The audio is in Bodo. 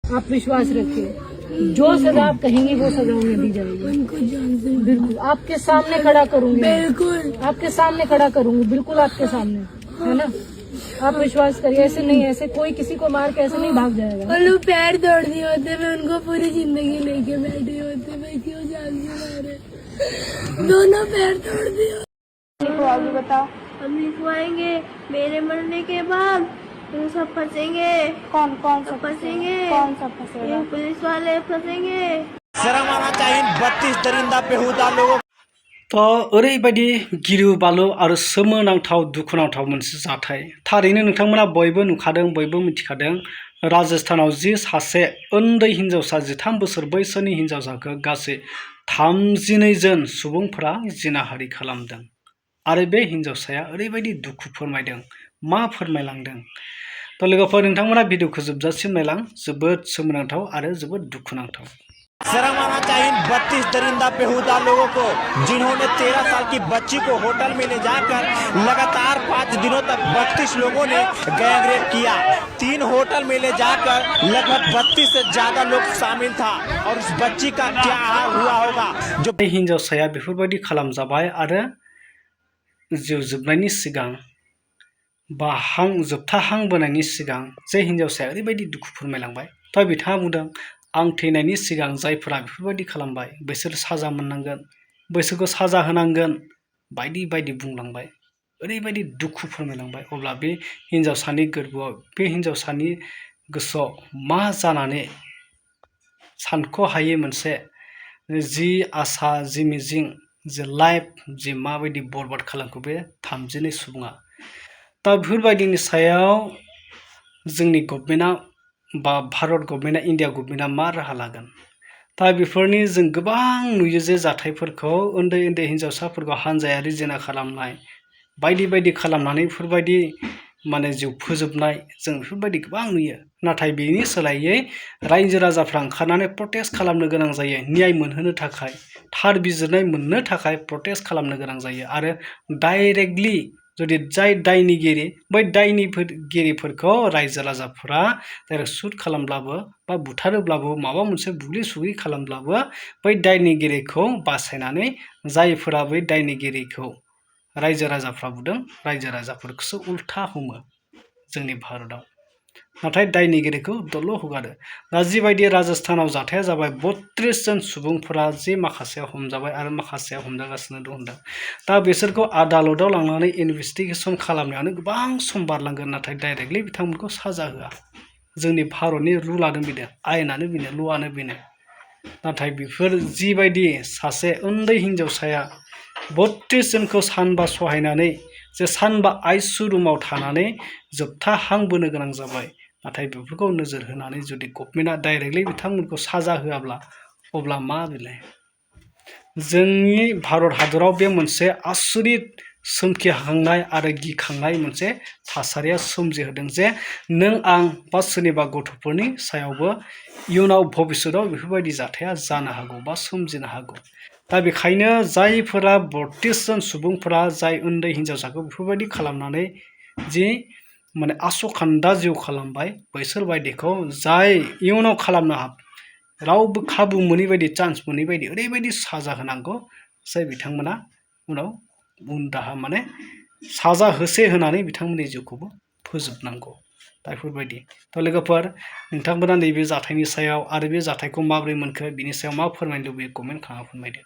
आप विश्वास रखिए, जो सजा आप कहेंगी वो सजा उन्हें दी जाएगी। बिल्कुल आपके सामने खड़ा करूंगी, बिल्कुल आपके सामने खड़ा करूंगी, बिल्कुल आपके सामने, है ना। आप विश्वास करिए, ऐसे नहीं, ऐसे कोई किसी को मार के ऐसे नहीं भाग जाएगा। और लोग पैर तोड़ दिए होते, मैं उनको पूरी जिंदगी लेके बैठे होते, मैं क्यों जान से मारे, दोनों पैर तोड़ दिए। लिखवाओगी बताओ? हम लिखवाएंगे, मेरे मरने के बाद तुम सब फंसेंगे। कौन कौन सब फंसेंगे? कौन सब फंसेगा? ये पुलिस वाले फंसेंगे। शर्म आना चाहिए 32 दरिंदा बेहुदा लोगों। तो ओरैबायदि गिलु बालु आरो सोमोनांथाव दुखुनांथाव मोनसे जाथाय। थारैनो नोंथांमोना बयबो नुखादों, बयबो मिथिखादों। राजस्थानाव जि सासे उन्दै हिनजावसा 13 बोसोर बैसोनि हिनजावसाखौ गासै 32 जन सुबुंफोरा जिनाहारि खालामदों। आरो बे हिनजावसाया ओरैबायदि दुखु फोरमायदों, मा फोरमायलांदों। तो लोगोफोर नोंथांमोना भिडिअखौ जोबजासिम नायलां, जोबोद सोमोनांथाव आरो जोबोद दुखुनांथाव। शर्म आना चाहिए 32 दरिंदा बेहुदा लोगों को, जिन्होंने 13 साल की बच्ची को होटल में ले जाकर लगातार 5 दिनों तक 32 लोगों ने गैंगरेप किया। 3 होटल में ले जाकर लगभग 32 से ज्यादा लोग शामिल था, और उस बच्ची का क्या हाल हुआ होगा। जो हिनजावसाया बेफोरबायदि खालामजाबाय आरो जिउ जोबनायनि सिगां बा जोबथा हां बोनायनि सिगां जे हिनजावसाया ओरैबायदि दुखु फोरमायलांबाय। दा बिथाङा बुंदों, आं थैनायनि सिगां जायफोरा बेफोरबायदि खालामबाय बिसोर साजा मोननांगोन, बैसोरखौ साजा होनांगोन, बायदि बायदि बुंलांबाय। ओरैबायदि दुखु फोरमायलांबाय। अब्ला बे हिनजावसानि गोरबोआव, बे हिनजावसानि गोसोआव मा जानानै सानख'हायै मोनसे जि आसा, जि मिजिं, जि लाइफ, जि माबायदि बरबाद खालामखो बे 32 सुबुङा। दा बेफोरबायदिनि सायाव जोंनि गभर्नमेन्टआ बा भारत गभर्नमेन्टआ, इन्डिया गभर्नमेन्टआ मा राहा लागोन? दा बेफोरनि जों गोबां नुयो जे जाथायफोरखौ उन्दै उन्दै हिनजावसाफोरखौ हानजायारि जिना खालामनाय, बायदि बायदि खालामनानै बेफोरबायदि माने जिउ फोजोबनाय, जों बेफोरबायदि गोबां नुयो। नाथाय बेनि सोलायै रायजो राजाफ्रा ओंखारनानै प्रटेस्ट खालामनो गोनां जायो, न्याय मोनहोनो थाखाय, थार बिजिरनाय मोननो थाखाय प्रटेस्ट खालामनो गोनां जायो। आरो डाइरेक्टलि जुदि जाय दायनिगिरि, बै दायनिगिरिफोरखौ रायजो राजाफोरा डाइरेक्ट सुट खालामब्लाबो बा बुथारोब्लाबो, माबा मोनसे बुग्लि सुग्लि खालामब्लाबो बै दायनिगिरिखौ बासायनानै जायफोरा बै दायनिगिरिखौ रायजो राजाफ्रा बुदों, रायजो राजाफोरखौसो उल्था हमो जोंनि भारतआव। नाथाय दायनिगिरिखौ दल' हगारो। दा जिबायदि राजस्थानाव जाथाया जाबाय, 32 जन सुबुंफोरा जे माखासेया हमजाबाय आरो माखासेया हमजागासिनो दं होनदों। दा बिसोरखौ आदालताव लांनानै इनभेस्टिगेसन खालामनायावनो गोबां सम बारलांगोन, नाथाय डाइरेक्टलि बिथांमोनखौ साजा होआ। जोंनि भारतनि रुलानो बेनो, आयेनानो बेनो, ल'आनो बेनो। नाथाय बेफोर जिबायदि सासे उन्दै हिनजावसाया 32 जनखौ सानबा सहायनानै जे सानबा आइसु रुमाव थानानै जोबथा हां बोनो गोनां जाबाय। नाथाय बेफोरखौ नोजोर होनानै जुदि गभर्नमेन्टआ डाइरेक्टलि बिथांमोनखौ साजा होआब्ला अब्ला मा बेलाय? जोंनि भारत हादराव बे मोनसे आसरित सोमखिहांनाय आरो गिखांनाय मोनसे थासारिया सोमजिहोदों जे नों आं बा सोरनिबा गथ'फोरनि सायावबो इयुनाव भबिष्यतआव बेफोरबायदि जाथाया जानो हागौ बा सोमजिनो हागौ। दा बेखायनो जायफोरा 32 जन सुबुंफोरा जाय उन्दै हिनजावसाखौ बेफोरबायदि खालामनानै जि माने आस'खान्दा जिउ खालामबाय, बैसोर बायदिखौ जाय इयुनाव खालामनो रावबो खाबु मोनै बायदि, चान्स मोनै बायदि ओरैबायदि साजा होनांगौ जाय बिथांमोना उनाव उन दाहा माने साजा होनानै बिथांमोननि जिउखौबो फोजोबनांगौ। दा बेफोरबायदि। थ' लोगोफोर, नोंथांमोना नैबे जाथायनि सायाव आरो बे जाथायखौ माबोरै मोनखो, बिनि सायाव मा फोरमायनो लुबैयो, कमेन्ट खालामना फोरमायदो।